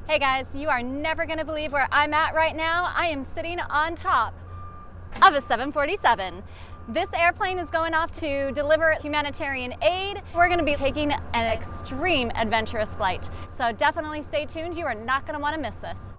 Hey guys, you are never gonna believe where I'm at right now. I am sitting on top of a 747. This airplane is going off to deliver humanitarian aid. We're gonna be taking an extreme adventurous flight. So definitely stay tuned. You are not gonna wanna miss this.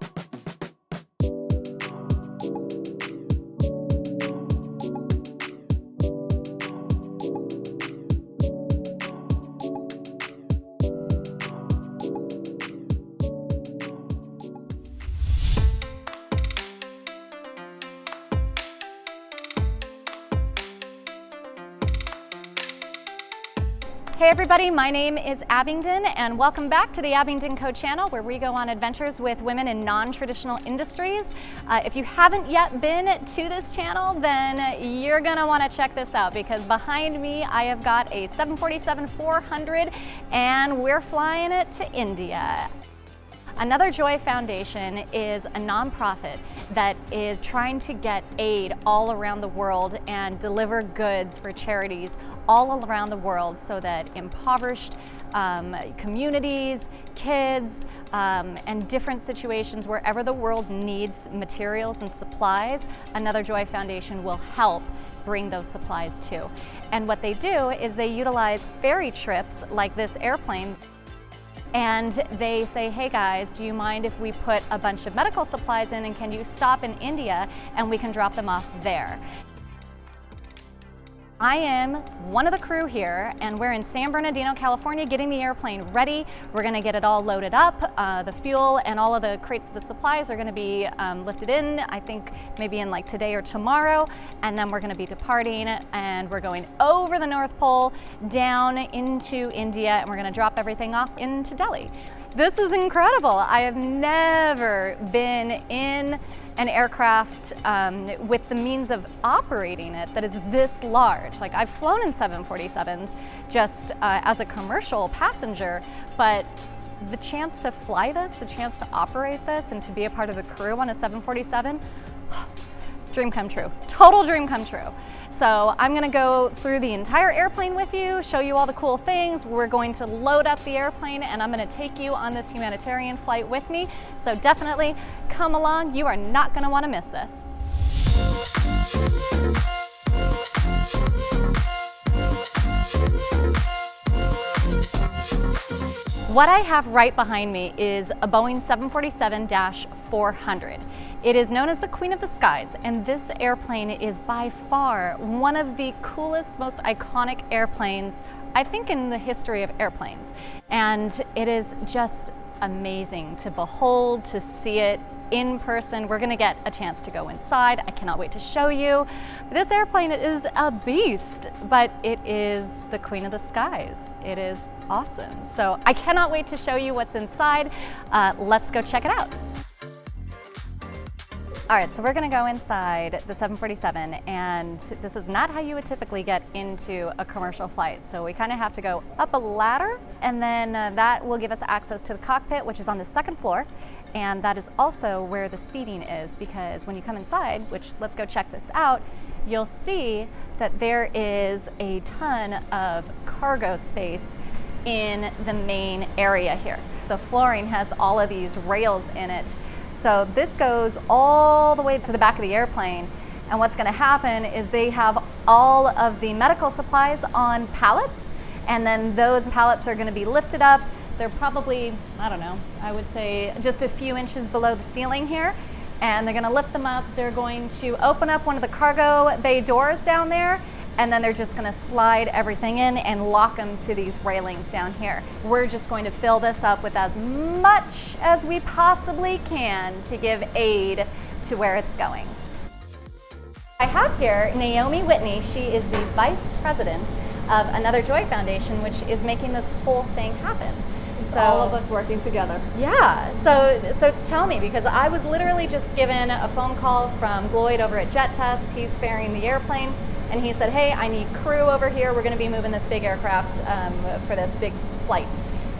Hey everybody, my name is Abingdon and welcome back to the Abingdon Co channel where we go on adventures with women in non-traditional industries. If you haven't yet been to this channel, then you're gonna wanna check this out because behind me I have got a 747-400 and we're flying it to India. Another Joy Foundation is a nonprofit that is trying to get aid all around the world and deliver goods for charities all around the world so that impoverished communities, kids, and different situations wherever the world needs materials and supplies, Another Joy Foundation will help bring those supplies to. And what they do is they utilize ferry trips like this airplane. And they say, hey guys, do you mind if we put a bunch of medical supplies in and can you stop in India and we can drop them off there? I am one of the crew here and we're in San Bernardino, California getting the airplane ready. We're gonna get it all loaded up. The fuel and all of the crates of the supplies are gonna be lifted in, I think maybe in like today or tomorrow. And then we're gonna be departing and we're going over the North Pole down into India and we're gonna drop everything off into Delhi. This is incredible. I have never been in an aircraft with the means of operating it that is this large. Like I've flown in 747s just as a commercial passenger, but the chance to fly this, the chance to operate this and to be a part of the crew on a 747, dream come true, total dream come true. So I'm gonna go through the entire airplane with you, show you all the cool things. We're going to load up the airplane and I'm gonna take you on this humanitarian flight with me. So definitely come along, you are not gonna wanna miss this. What I have right behind me is a Boeing 747-400. It is known as the Queen of the Skies, and this airplane is by far one of the coolest, most iconic airplanes, I think, in the history of airplanes. And it is just amazing to behold, to see it in person. We're gonna get a chance to go inside. I cannot wait to show you. This airplane is a beast, but it is the Queen of the Skies. It is awesome. So I cannot wait to show you what's inside. Let's go check it out. All right, so we're gonna go inside the 747 and this is not how you would typically get into a commercial flight. So we kind of have to go up a ladder and then that will give us access to the cockpit, which is on the second floor. And that is also where the seating is because when you come inside, which let's go check this out, you'll see that there is a ton of cargo space in the main area here. The flooring has all of these rails in it. So this goes all the way to the back of the airplane. And what's gonna happen is they have all of the medical supplies on pallets. And then those pallets are gonna be lifted up. They're probably, I don't know, I would say just a few inches below the ceiling here. And they're gonna lift them up. They're going to open up one of the cargo bay doors down there. And then they're just gonna slide everything in and lock them to these railings down here. We're just going to fill this up with as much as we possibly can to give aid to where it's going. I have here Naomi Whitney. She is the Vice President of Another Joy Foundation, which is making this whole thing happen. So, all of us working together. Yeah, so tell me, because I was literally just given a phone call from Lloyd over at Jet Test. He's ferrying the airplane. And he said, hey, I need crew over here. We're going to be moving this big aircraft for this big flight.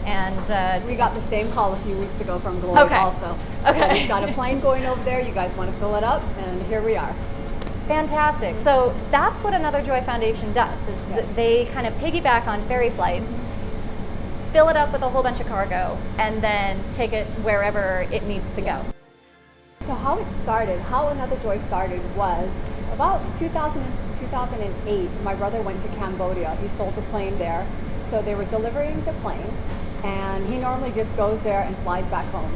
And we got the same call a few weeks ago from Glory also. Okay. So we've got a plane going over there. You guys want to fill it up, and here we are. Fantastic. So that's what Another Joy Foundation does, is they kind of piggyback on ferry flights, fill it up with a whole bunch of cargo, and then take it wherever it needs to go. So how it started, how Another Joy started was about 2008, my brother went to Cambodia. He sold a plane there. So they were delivering the plane, and he normally just goes there and flies back home.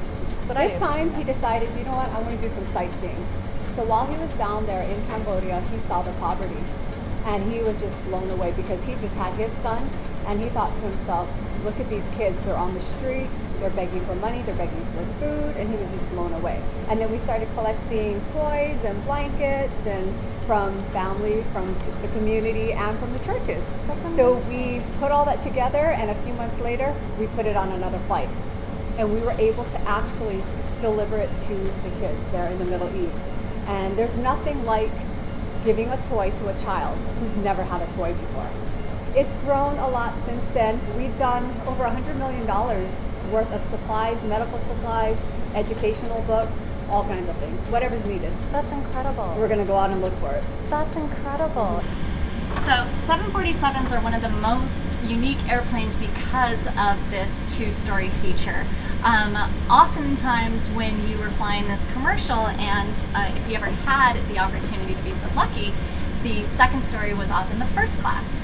But this time he decided, you know what, I want to do some sightseeing. So while he was down there in Cambodia, he saw the poverty, and he was just blown away because he just had his son, and he thought to himself, look at these kids, they're on the street, they're begging for money, they're begging for food, and he was just blown away. And then we started collecting toys and blankets and from family, from the community, and from the churches. So we put all that together, and a few months later, we put it on another flight. And we were able to actually deliver it to the kids there in the Middle East. And there's nothing like giving a toy to a child who's never had a toy before. It's grown a lot since then. We've done over $100 million worth of supplies, medical supplies, educational books, all kinds of things, whatever's needed. That's incredible. We're gonna go out and look for it. That's incredible. So 747s are one of the most unique airplanes because of this two-story feature. Oftentimes when you were flying this commercial, and if you ever had the opportunity to be so lucky, the second story was often the first class.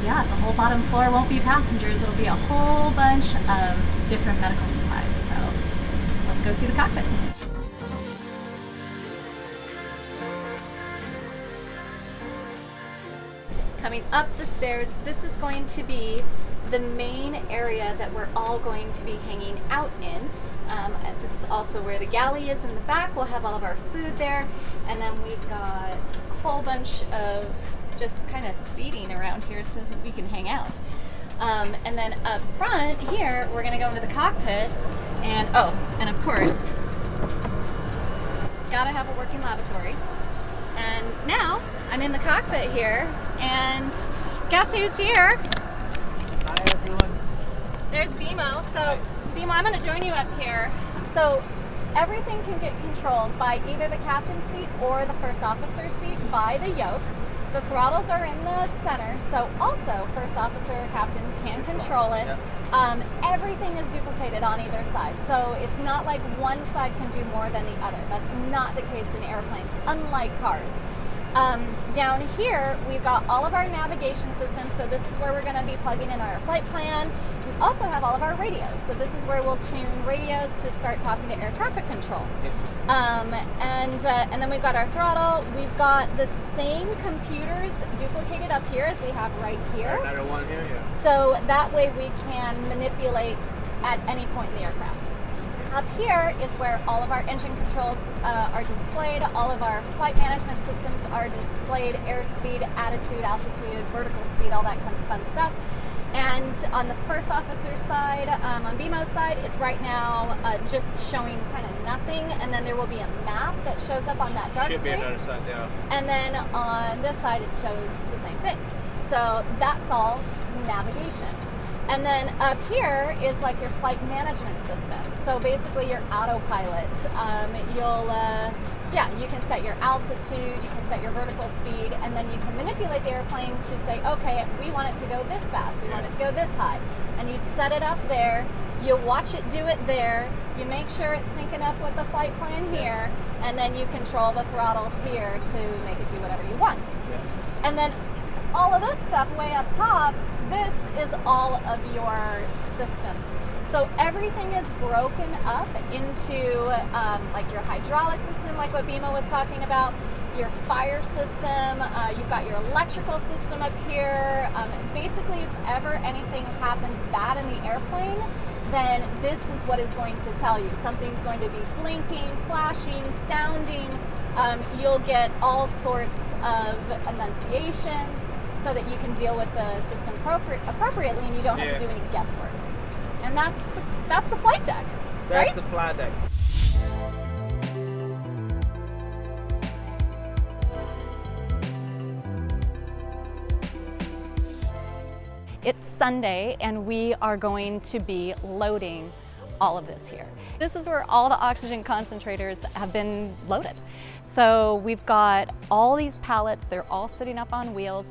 Yeah, the whole bottom floor won't be passengers. It'll be a whole bunch of different medical supplies. So let's go see the cockpit. Coming up the stairs, this is going to be the main area that we're all going to be hanging out in. And this is also where the galley is in the back. We'll have all of our food there. And then we've got a whole bunch of just kind of seating around here so we can hang out. And then up front here, we're gonna go into the cockpit. And and of course, gotta have a working lavatory. And now I'm in the cockpit here, and guess who's here? Hi everyone. There's BMO. So BMO, I'm going to join you up here. So everything can get controlled by either the captain's seat or the first officer's seat by the yoke. The throttles are in the center, so also first officer or captain can control it. Yep. Everything is duplicated on either side, so it's not like one side can do more than the other. That's not the case in airplanes, unlike cars. Down here, we've got all of our navigation systems, so this is where we're going to be plugging in our flight plan. We also have all of our radios, so this is where we'll tune radios to start talking to air traffic control. And then we've got our throttle. We've got the same computers duplicated up here as we have right here. Another one here, yeah. So that way we can manipulate at any point in the aircraft. Up here is where all of our engine controls are displayed, all of our flight management systems are displayed, airspeed, attitude, altitude, vertical speed, all that kind of fun stuff. And on the first officer's side, on BMO's side, it's right now just showing kind of nothing, and then there will be a map that shows up on that dark screen. Should be another side, yeah. And then on this side, it shows the same thing. So that's all navigation. And then up here is like your flight management system. So basically your autopilot. You can set your altitude, you can set your vertical speed, and then you can manipulate the airplane to say, okay, we want it to go this fast, we want it to go this high. And you set it up there, you watch it do it there, you make sure it's syncing up with the flight plan here, and then you control the throttles here to make it do whatever you want. Yeah. And then all of this stuff way up top, this is all of your systems. So everything is broken up into like your hydraulic system, like what Bima was talking about, your fire system, you've got your electrical system up here. Basically, if ever anything happens bad in the airplane, then this is what is going to tell you. Something's going to be blinking, flashing, sounding. You'll get all sorts of annunciations so that you can deal with the system appropriately and you don't have to do any guesswork. And that's the flight deck, right? That's the flight deck. It's Sunday and we are going to be loading all of this here. This is where all the oxygen concentrators have been loaded. So we've got all these pallets, they're all sitting up on wheels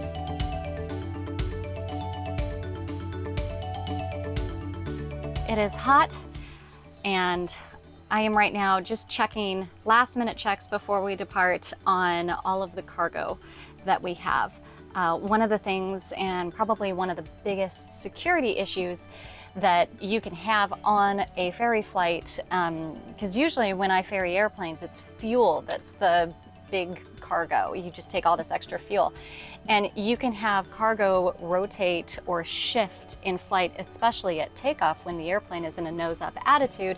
It is hot, and I am right now just checking last minute checks before we depart on all of the cargo that we have. One of the things, and probably one of the biggest security issues that you can have on a ferry flight, because usually when I ferry airplanes, it's fuel that's the big cargo. You just take all this extra fuel. And you can have cargo rotate or shift in flight, especially at takeoff when the airplane is in a nose-up attitude.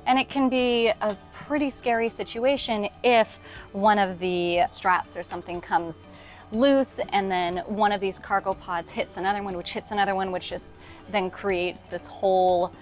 And it can be a pretty scary situation if one of the straps or something comes loose, and then one of these cargo pods hits another one, which hits another one, which just then creates this whole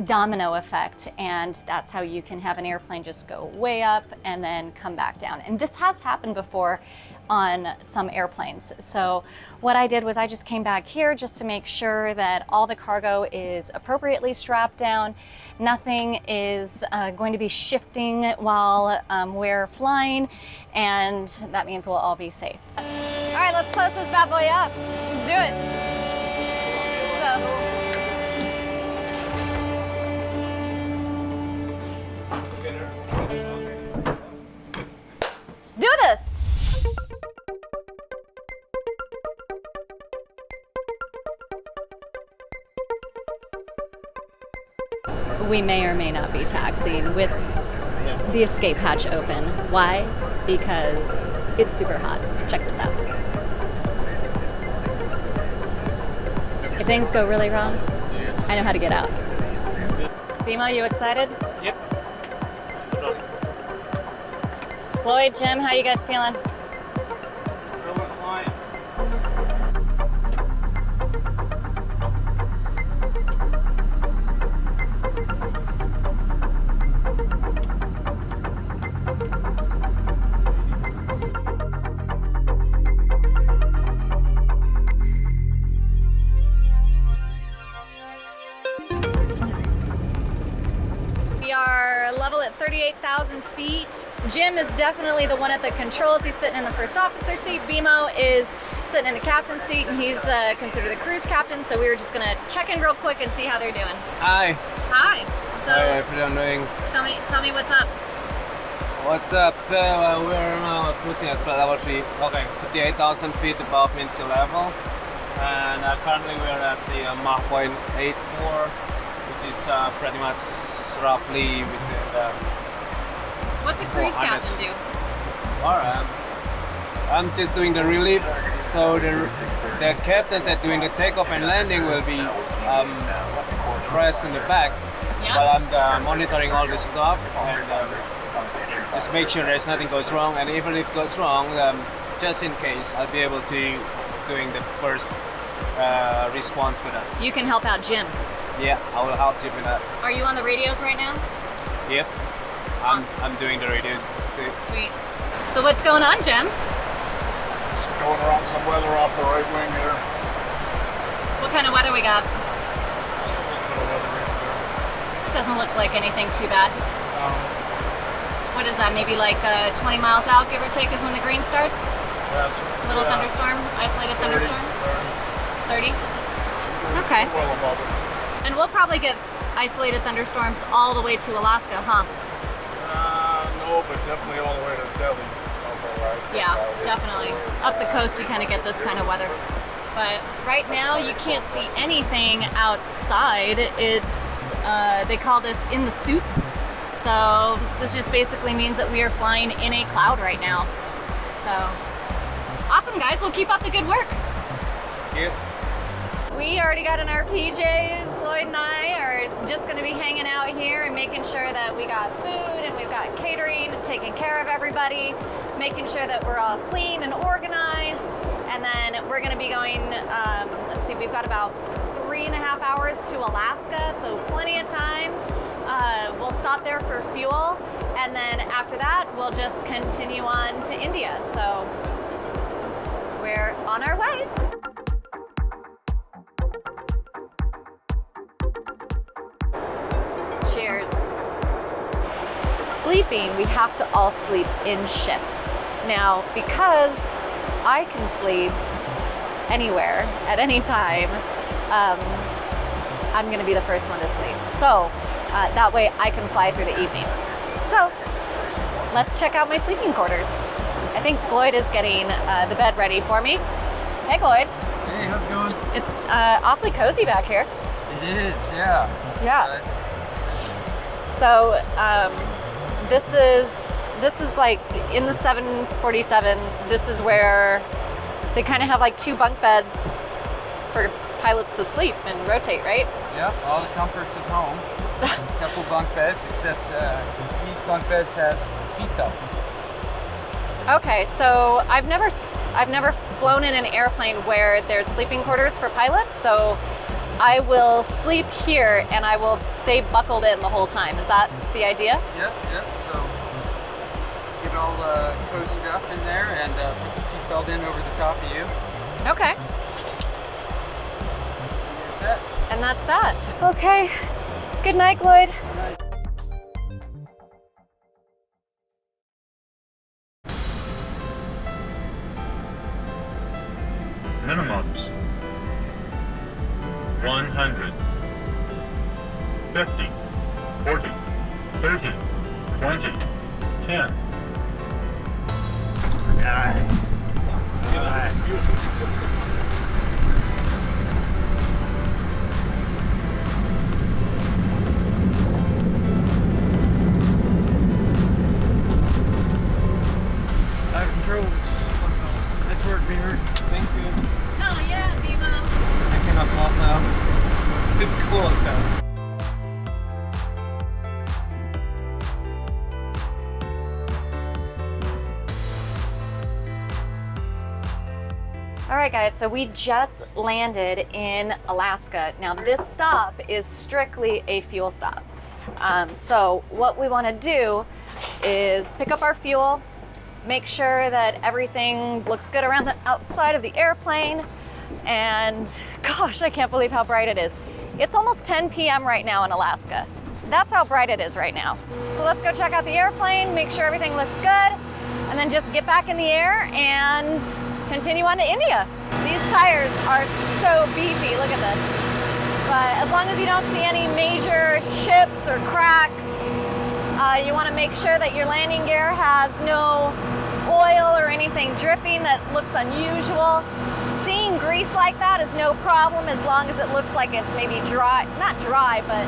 domino effect, and that's how you can have an airplane just go way up and then come back down. And this has happened before on some airplanes. So what I did was I just came back here just to make sure that all the cargo is appropriately strapped down. Nothing is going to be shifting while we're flying, and that means we'll all be safe. All right, let's close this bad boy up. Let's do it. Let's do this. We may or may not be taxiing with the escape hatch open. Why? Because it's super hot. Check this out. If things go really wrong, I know how to get out. Bimo, you excited? Yep. Lloyd, Jim, how you guys feeling? We are level at 38,000 feet. Jim is definitely the one at the controls. He's sitting in the first officer seat. Bimo is sitting in the captain's seat, and he's considered the cruise captain. So we were just gonna check in real quick and see how they're doing. Hi. Hi. So Hi, everyone doing? tell me what's up. What's up? So we're now cruising at level 3. Okay, 58,000 feet above mean sea level, and currently we're at the Mach 0.84, which is pretty much roughly within the. What's a cruise captain do? Alright, I'm just doing the relief. So the captains that doing the takeoff and landing will be pressed in the back. Yeah. But I'm monitoring all this stuff and just make sure there's nothing goes wrong. And even if it goes wrong, just in case, I'll be able to doing the first response to that. You can help out Jim. Yeah, I will help you with that. Are you on the radios right now? Yep. Awesome. I'm doing the radios too. Sweet. So what's going on, Jim? Just going around some weather off the right wing here. What kind of weather we got? Just a little bit of weather in there. It doesn't look like anything too bad. What is that, maybe like 20 miles out, give or take, is when the green starts? That's Little thunderstorm, isolated 30, thunderstorm? 30? Okay. Well above it. And we'll probably get isolated thunderstorms all the way to Alaska, huh? No, but definitely all the way to Delhi. Yeah, definitely. Up the coast you kind of get this kind of weather. But right now you can't see anything outside. It's, they call this in the soup. So this just basically means that we are flying in a cloud right now. So, awesome guys, we'll keep up the good work. Yep. We already got in our PJs. Floyd and I are just gonna be hanging out here and making sure that we got food and we've got catering, taking care of everybody, making sure that we're all clean and organized. And then we're gonna be going, let's see, we've got about 3.5 hours to Alaska, so plenty of time. We'll stop there for fuel, and then after that, we'll just continue on to India. So we're on our way. Cheers. Sleeping, we have to all sleep in shifts. Now, because I can sleep anywhere at any time, I'm going to be the first one to sleep. So that way I can fly through the evening. So let's check out my sleeping quarters. I think Lloyd is getting the bed ready for me. Hey, Lloyd. Hey, how's it going? It's awfully cozy back here. It is, yeah. Yeah. So this is like in the 747. This is where they kind of have like 2 bunk beds for pilots to sleep and rotate, right? Yep, all the comforts at home. A couple bunk beds, except these bunk beds have seat belts. Okay, so I've never flown in an airplane where there's sleeping quarters for pilots, so I will sleep here and I will stay buckled in the whole time. Is that the idea? Yep. So get all cozied up in there and put the seat belt in over the top of you. Okay. And you're set. And that's that. Okay. Good night, Lloyd. Good night. Minimums 100, 50, 40, 30, 20, 10. Nice. Out of control. Nice work, Beaver. Thank you. Oh yeah, Bimo. I cannot talk now. It's cool though. All right, guys, so we just landed in Alaska. Now, this stop is strictly a fuel stop. So what we want to do is pick up our fuel, make sure that everything looks good around the outside of the airplane, and gosh, I can't believe how bright it is. It's almost 10 p.m. right now in Alaska. That's how bright it is right now. So let's go check out the airplane, make sure everything looks good, and then just get back in the air and continue on to India. These tires are so beefy, look at this. But as long as you don't see any major chips or cracks, you want to make sure that your landing gear has no oil or anything dripping that looks unusual. Seeing grease like that is no problem as long as it looks like it's maybe dry, not dry, but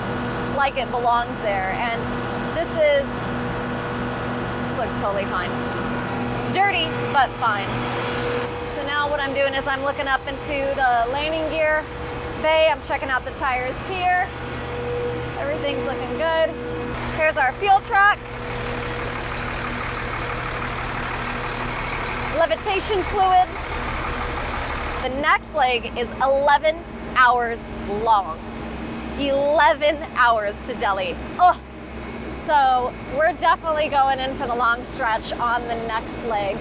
like it belongs there. And this looks totally fine. Dirty, but fine. So now what I'm doing is I'm looking up into the landing gear bay. I'm checking out the tires here. Everything's looking good. Here's our fuel truck. Levitation fluid. The next leg is 11 hours long. 11 hours to Delhi. Oh, so we're definitely going in for the long stretch on the next leg.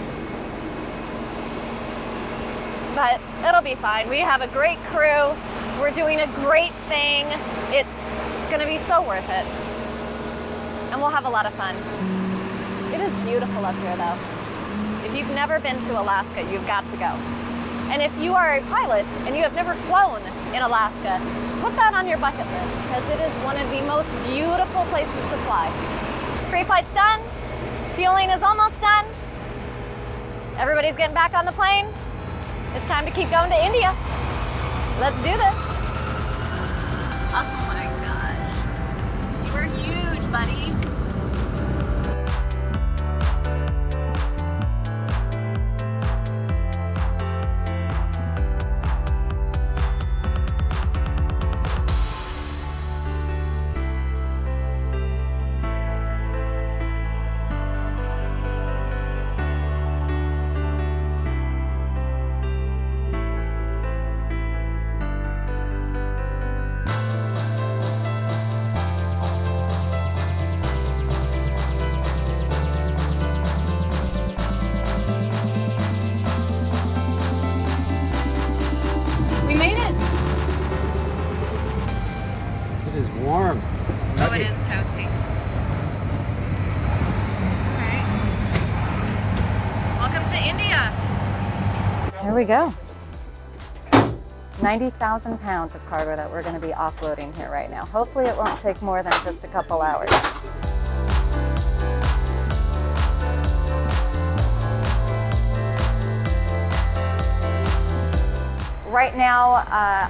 But it'll be fine. We have a great crew. We're doing a great thing. It's gonna be so worth it. And we'll have a lot of fun. It is beautiful up here though. If you've never been to Alaska, you've got to go. And if you are a pilot and you have never flown in Alaska, put that on your bucket list because it is one of the most beautiful places to fly. Pre-flight's done. Fueling is almost done. Everybody's getting back on the plane. It's time to keep going to India. Let's do this. Oh my gosh. You are huge, buddy. Warm. Oh, it is toasty. Okay. Welcome to India. Here we go. 90,000 pounds of cargo that we're going to be offloading here right now. Hopefully it won't take more than just a couple hours. Right now,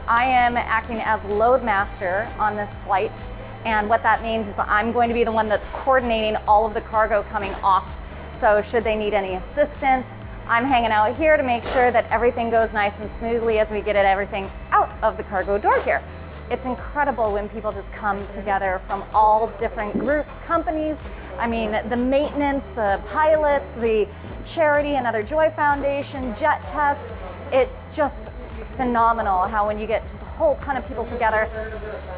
I am acting as load master on this flight. And what that means is I'm going to be the one that's coordinating all of the cargo coming off. So should they need any assistance, I'm hanging out here to make sure that everything goes nice and smoothly as we get everything out of the cargo door here. It's incredible when people just come together from all different groups, companies. I mean, the maintenance, the pilots, the charity, Another Joy Foundation, Jet Test. It's just phenomenal how when you get just a whole ton of people together,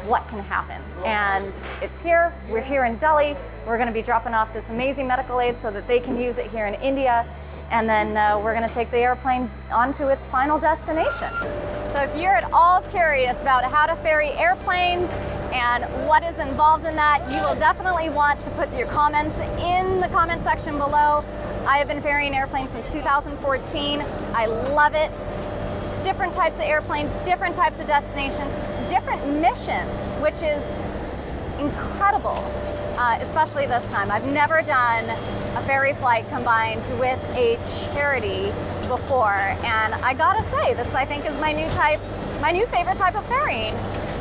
what can happen. And it's here, we're here in Delhi. We're gonna be dropping off this amazing medical aid so that they can use it here in India. And then we're gonna take the airplane onto its final destination. So if you're at all curious about how to ferry airplanes and what is involved in that, you will definitely want to put your comments in the comment section below. I have been ferrying airplanes since 2014. I love it. Different types of airplanes, different types of destinations, different missions, which is incredible, especially this time. I've never done a ferry flight combined with a charity before, and I gotta say, this I think is my new favorite type of ferrying.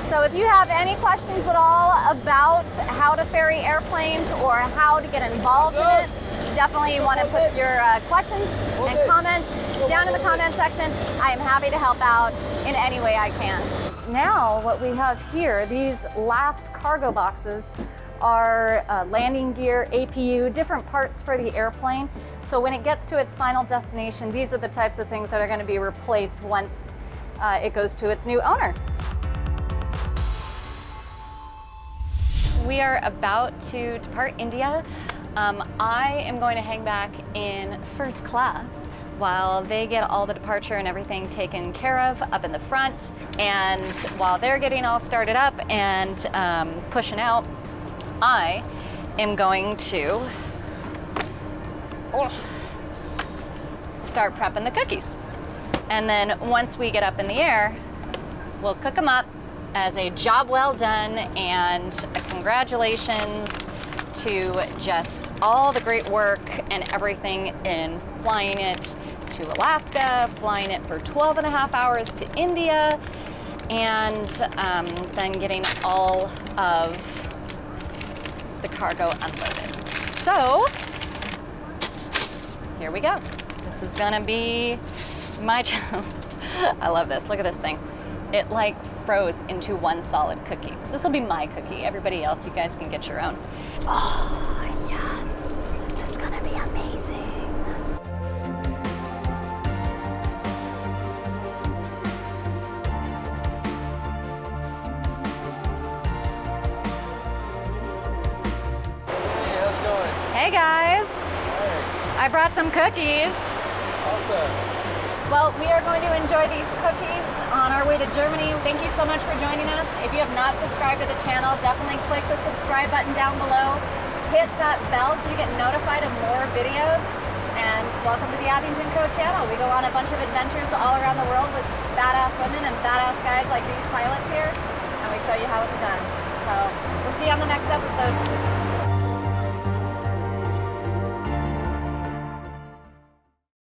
So if you have any questions at all about how to ferry airplanes or how to get involved in it, definitely want to put your questions and comments down in the comment section. I am happy to help out in any way I can. Now what we have here, these last cargo boxes are landing gear, APU, different parts for the airplane. So when it gets to its final destination, these are the types of things that are going to be replaced once it goes to its new owner. We are about to depart India. I am going to hang back in first class while they get all the departure and everything taken care of up in the front. And while they're getting all started up and pushing out, I am going to start prepping the cookies. And then once we get up in the air, we'll cook them up as a job well done and a congratulations to just all the great work and everything in flying it to Alaska, flying it for 12 and a half hours to India, and then getting all of the cargo unloaded. So here we go. This is gonna be my job. I love this. Look at this thing. It like froze into one solid cookie. This will be my cookie. Everybody else, you guys can get your own. Oh, yes. This is gonna be amazing. Hey, how's it going? Hey guys. Hey. I brought some cookies. Awesome. Well, we are going to enjoy these cookies on our way to Germany. Thank you so much for joining us. If you have not subscribed to the channel, definitely click the subscribe button down below. Hit that bell so you get notified of more videos. And welcome to the Abingdon Co channel. We go on a bunch of adventures all around the world with badass women and badass guys like these pilots here. And we show you how it's done. So we'll see you on the next episode.